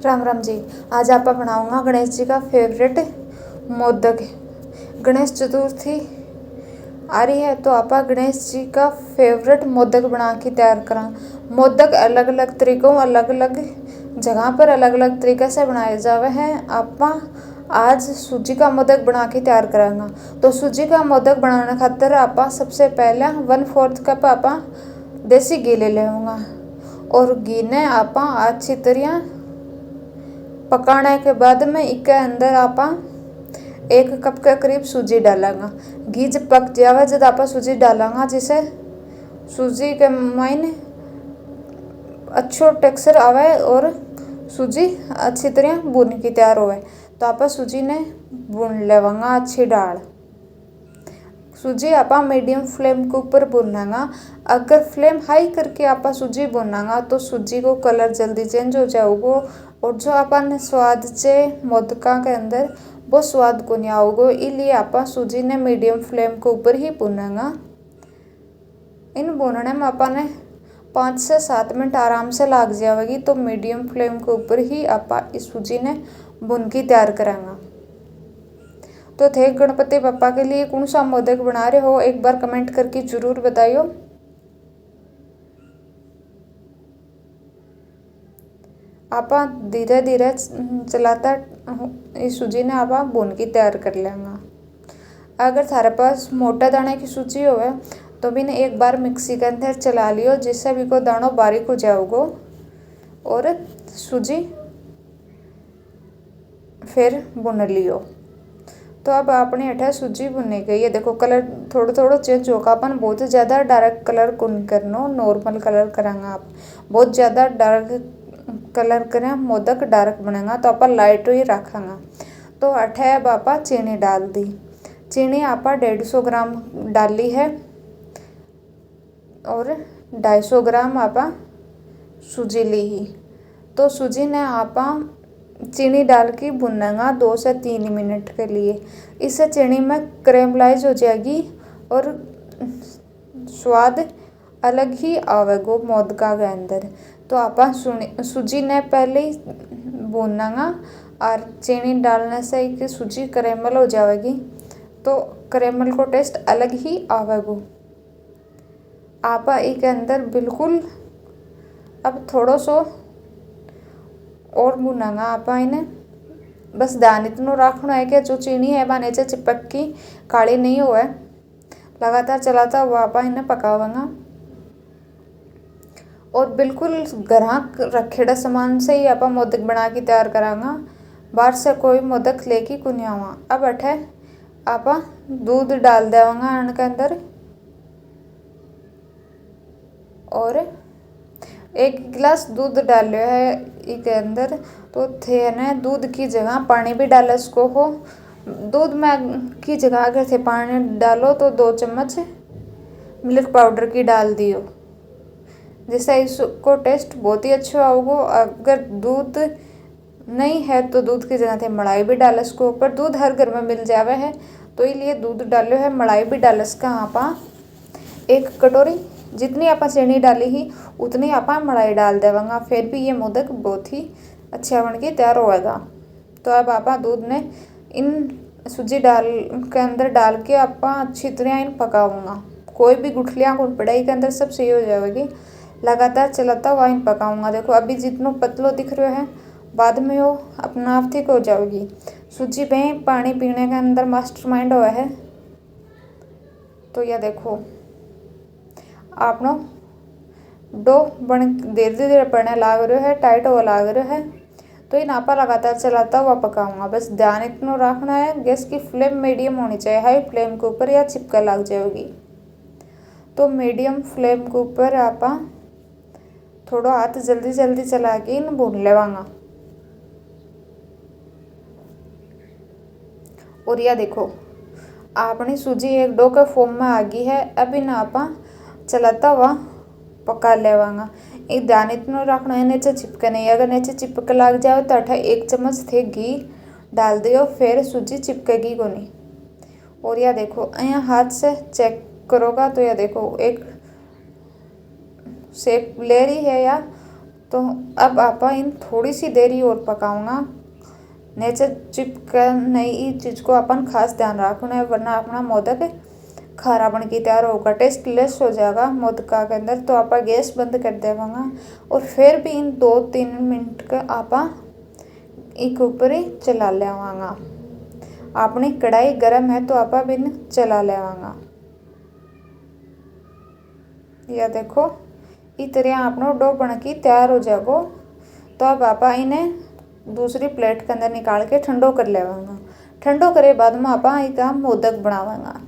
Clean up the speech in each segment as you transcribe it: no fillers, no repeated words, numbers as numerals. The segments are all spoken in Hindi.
राम राम जी। आज आप बनाऊंगा गणेश जी का फेवरेट मोदक। गणेश चतुर्थी आ रही है तो आप गणेश जी का फेवरेट मोदक बना के तैयार करा। मोदक अलग अलग तरीकों अलग अलग जगह पर अलग अलग तरीके से बनाए जावे हैं। आप आज सूजी का मोदक बना के तैयार करांगा। तो सूजी का मोदक बनाने खातर आप सबसे पहले 1/4 कप आप देसी घी ले लेंगे और घी ने आप अच्छी तरह पकाने के बाद में इसके अंदर आप 1 कप के करीब सूजी डालेंगे। घी जब पक जावे जब आप सूजी डालेंगे जिससे सूजी के मायने अच्छो टेक्सचर आवे और सूजी अच्छी तरह भून की तैयार होवे। तो आप सूजी ने भून लेवांगा अच्छी डाल। सूजी आप मीडियम फ्लेम के ऊपर भूनेंगा। अगर फ्लेम हाई करके आप सूजी भूनेंगा तो सूजी को कलर जल्दी चेंज हो जाएगा और जो अपन स्वाद से मोदका के अंदर वो स्वाद को नहीं आओगे। इसलिए आप सूजी ने मीडियम फ्लेम के ऊपर ही भूनेंगा। इन भूनने में अपन 5 से 7 मिनट आराम से लग जाएगी। तो मीडियम फ्लेम के ऊपर ही आप इस सूजी ने भून की तैयार करांगा। तो थे गणपति बप्पा के लिए कौन सा मोदक बना रहे हो एक बार कमेंट करके जरूर बताइयो। आप धीरे धीरे चलाता इस सूजी ने आप भून की तैयार कर लेंगे। अगर थारे पास मोटा दाने की सूजी होवे तो भी ने एक बार मिक्सी के अंदर चला लियो जिससे भी को दानों बारीक हो जाओगे और सूजी फिर भुन लियो। तो अब अपने अठा सूजी भुनने गई है। देखो कलर थोड़ा थोड़ा चेंज होगा। अपन बहुत ज़्यादा डार्क कलर को नहीं करना, नॉर्मल कलर करेंगे। आप बहुत ज़्यादा डार्क कलर करें मोदक डार्क बनेगा तो आप लाइट ही रखेंगे। तो अठा अब आप चीनी डाल दी। चीनी आप 150 ग्राम डाली है और 250 ग्राम आप सूजी ली ही। तो सूजी ने आप चीनी डाल के भुनेगा 2 से 3 मिनट के लिए। इससे चीनी में कैरेमलाइज हो जाएगी और स्वाद अलग ही आवेगा मोदका के अंदर। तो आप सूजी ने पहले ही भुनेगा और चीनी डालने से कि सूजी कैरेमल हो जाएगी तो कैरेमल को टेस्ट अलग ही आवेगा। आप इसके अंदर बिल्कुल अब थोड़ा सो और भुनेगा। आप इन्हें बस ध्यान इतना रखना है कि जो चीनी है वह नीचे चिपक की काली नहीं होए। लगातार चलाता हुआ आप इन्हें पकावेंगा और बिल्कुल ग्राहक रखेड़ा सामान से ही आप मोदक बना के तैयार करांगा। बाहर से कोई मोदक लेके को नहीं आवा। अब अठे आप दूध डाल देवांगा इनके अंदर और 1 गिलास दूध डालो है इसके अंदर। तो थे ने दूध की जगह पानी भी डाल इसको हो। दूध में की जगह अगर थे पानी डालो तो 2 चम्मच मिल्क पाउडर की डाल दियो जिससे इसको टेस्ट बहुत ही अच्छा होगा। अगर दूध नहीं है तो दूध की जगह थे मलाई भी डाल इसको ऊपर। दूध हर घर में मिल जावे है तो इसलिए दूध डालो है। मलाई भी डाल इसका आप 1 कटोरी जितनी आप चीनी डाली ही उतनी आप मलाई डाल देवांगा। फिर भी ये मोदक बहुत ही अच्छा बन के तैयार होएगा। तो अब आप दूध ने इन सूजी डाल के अंदर डाल के आप अच्छी तरह इन पकाऊंगा। कोई भी गुठलियाँ को पड़ाई के अंदर सब सही हो जाएगी। लगातार चलाता हुआ इन पकाऊंगा। देखो अभी जितना पतलो दिख रहा है बाद में वो अपना आप ठीक हो जाएगी। सूजी पे पानी पीने के अंदर मास्टरमाइंड हुआ है। तो यह देखो आपनो डो बन धीरे धीरे बनने लाग रहा है, टाइट हुआ लाग रहा है। तो इन आप लगातार चलाता हुआ पकाऊंगा। बस ध्यान इतना रखना है गैस की फ्लेम मीडियम होनी चाहिए। हाई फ्लेम के ऊपर या चिपका लग जाएगी। तो मीडियम फ्लेम के ऊपर आप थोड़ा हाथ जल्दी जल्दी चला के इन भून लेवांगा। और यह देखो आपने सूजी एक डो के फॉर्म में आ गई है। अब इन आप चलाता हुआ पका लेवांगा। एक ध्यान इतना रखना है नीचे चिपके नहीं। अगर नीचे चिपक लग जाए तो 1 चम्मच थे घी डाल दियो फिर सूजी चिपकेगी को नहीं। और यह देखो यहाँ हाथ से चेक करोगा तो यह देखो एक शेप ले रही है या तो अब आप इन थोड़ी सी देरी और पकाऊंगा, नीचे चिपक नहीं चीज़ को अपन खास ध्यान रखना है, वरना अपना मोदक खारा बन के तैयार होगा, टेस्ट लेस हो जाएगा मोदका के अंदर। तो आप गैस बंद कर देवांगा और फिर भी इन 2-3 मिनट का आप एक ऊपर ही चला लेवांगा। अपनी कढ़ाई गरम है तो आप बिन चला लेवांगा। यह देखो इस तरह अपनो डो बन के तैयार हो जाएगो। तो अब आप इन्हें दूसरी प्लेट के अंदर निकाल के ठंडो कर लेवांगा। ठंडो करे बाद में आप इसका मोदक बनावांगा।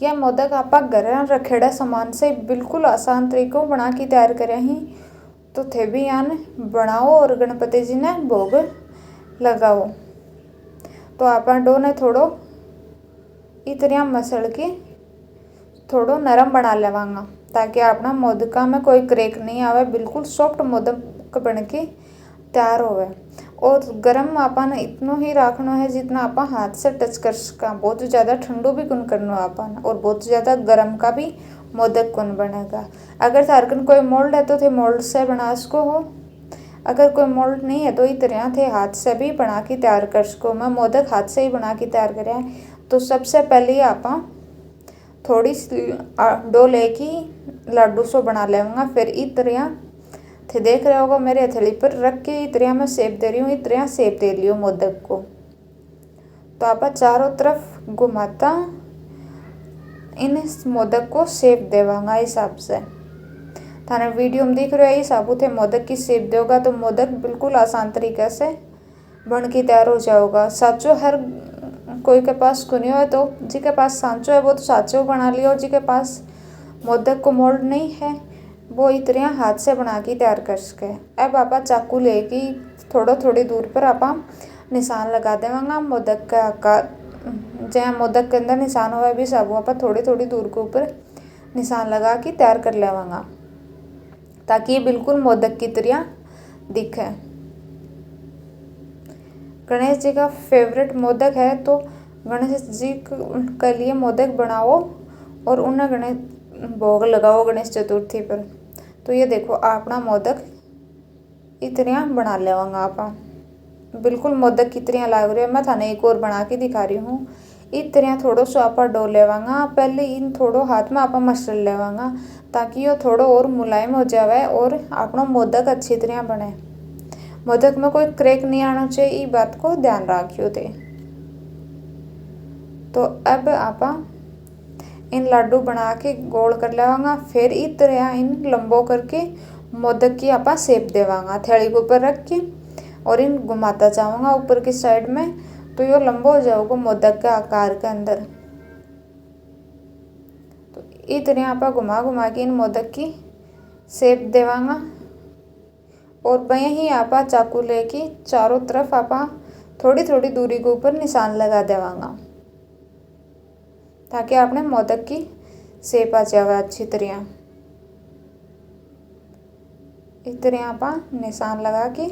यह मोदक आप घर रखेड़ा सामान से बिल्कुल आसान तरीकों बना के तैयार करे ही। तो थे भी यान बनाओ और गणपति जी ने भोग लगाओ। तो आप डो ने थोड़ो इस तरह मसल के थोड़ो नरम बना लेवांगा, ताकि अपना मोदका में कोई क्रैक नहीं आवे, बिल्कुल सॉफ्ट मोदक बन के तैयार होवे। और गरम अपन इतना ही रखना है जितना आप हाथ से टच कर सका। बहुत ज़्यादा ठंडो भी कौन करना अपन और बहुत ज़्यादा गरम का भी मोदक कौन बनेगा। अगर थारकन कोई मोल्ड है तो थे मोल्ड से बना सको हो, अगर कोई मोल्ड नहीं है तो इस तरह थे हाथ से भी बना के तैयार कर सको। मैं मोदक हाथ से ही बना के तैयार करें। तो सबसे पहले आप थोड़ी सी डो लेके लड्डू सो बना लेंगे। फिर इस तरह थे देख रहे होगा मेरे हथेली पर रख के इस तरह मैं शेप दे रही हूँ, इस तरह शेप दे लियो मोदक को। तो आप चारों तरफ घुमाता इन मोदक को शेप देवांगा हिसाब से। थाने वीडियो में दिख रहे हो हिसाब थे मोदक की शेप देगा तो मोदक बिल्कुल आसान तरीके से बन के तैयार हो जाएगा। साचो हर कोई के पास कुनियो है तो जी के पास सांचो है वो तो साचो बना लियो, और जी के पास मोदक को मोल्ड नहीं है वो इस तरह हाथ से बना के तैयार कर सके। अब आप चाकू लेके थोड़ी दूर पर आप निशान लगा देवांगा मोदक का आकार, जहाँ मोदक के अंदर निशान हुआ भी सब आप थोड़ी दूर के ऊपर निशान लगा के तैयार कर लेवांगा, ताकि ये बिल्कुल मोदक की तरह दिखे। गणेश जी का फेवरेट मोदक है तो गणेश जी के लिए मोदक बनाओ और उन्हें गणेश भोग लगाओ गणेश चतुर्थी पर। तो ये देखो अपना मोदक इस तरह बना लेवांगा आप, बिल्कुल मोदक की तरह लग रही है। मैं थाने एक और बना के दिखा रही हूँ। इस तरह थोड़ो सो आप डो लेवांगा। पहले इन थोड़ो हाथ में आप मसल लेवांगा, ताकि ये थोड़ो और मुलायम हो जावे और अपना मोदक अच्छी तरह बने। मोदक में कोई क्रैक नहीं आना चाहिए, ये बात को ध्यान रखियो थे। तो अब आप इन लड्डू बना के गोल कर लेवांगा। फिर इस तरह इन लंबो करके मोदक की आप शेप देवांगा थैली के ऊपर रख के, और इन घुमाता जाऊंगा ऊपर की साइड में। तो ये लंबो हो जाओगे मोदक के आकार के अंदर। तो इस तरह आप घुमा के इन मोदक की शेप देवांगा। और वहीं आप चाकू लेके चारों तरफ आप थोड़ी दूरी के ऊपर निशान लगा देवांगा, ताकि आपने मोदक की शेप आ जाएगा अच्छी तरह। इस तरह आप निशान लगा के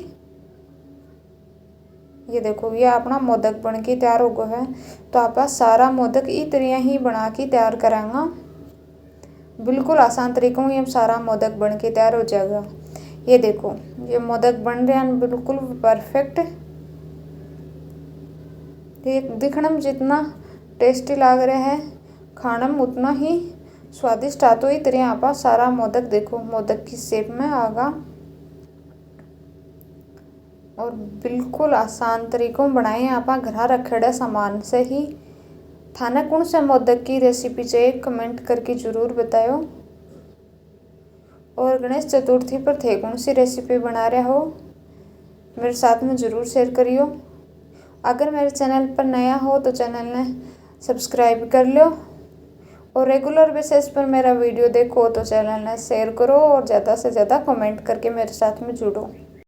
ये देखो ये अपना मोदक बन के तैयार हो गया है। तो आप सारा मोदक इस तरह ही बना के तैयार करांगा। बिल्कुल आसान तरीकों ये सारा मोदक बन के तैयार हो जाएगा। ये देखो ये मोदक बन रहे हैं बिल्कुल परफेक्ट। ये दिखने में जितना टेस्टी लग रहा है खाने में उतना ही स्वादिष्ट आता। ही तरह आप सारा मोदक देखो मोदक की शेप में आगा, और बिल्कुल आसान तरीकों बनाए आप घर रखेड़े सामान से ही। थाने कौन से मोदक की रेसिपी चाहिए कमेंट करके ज़रूर बताओ। और गणेश चतुर्थी पर थे कौन सी रेसिपी बना रहे हो मेरे साथ में ज़रूर शेयर करियो। अगर मेरे चैनल पर नया हो तो चैनल ने सब्सक्राइब कर लो, और रेगुलर बेसिस पर मेरा वीडियो देखो तो चैनल ने शेयर करो और ज़्यादा से ज़्यादा कमेंट करके मेरे साथ में जुड़ो।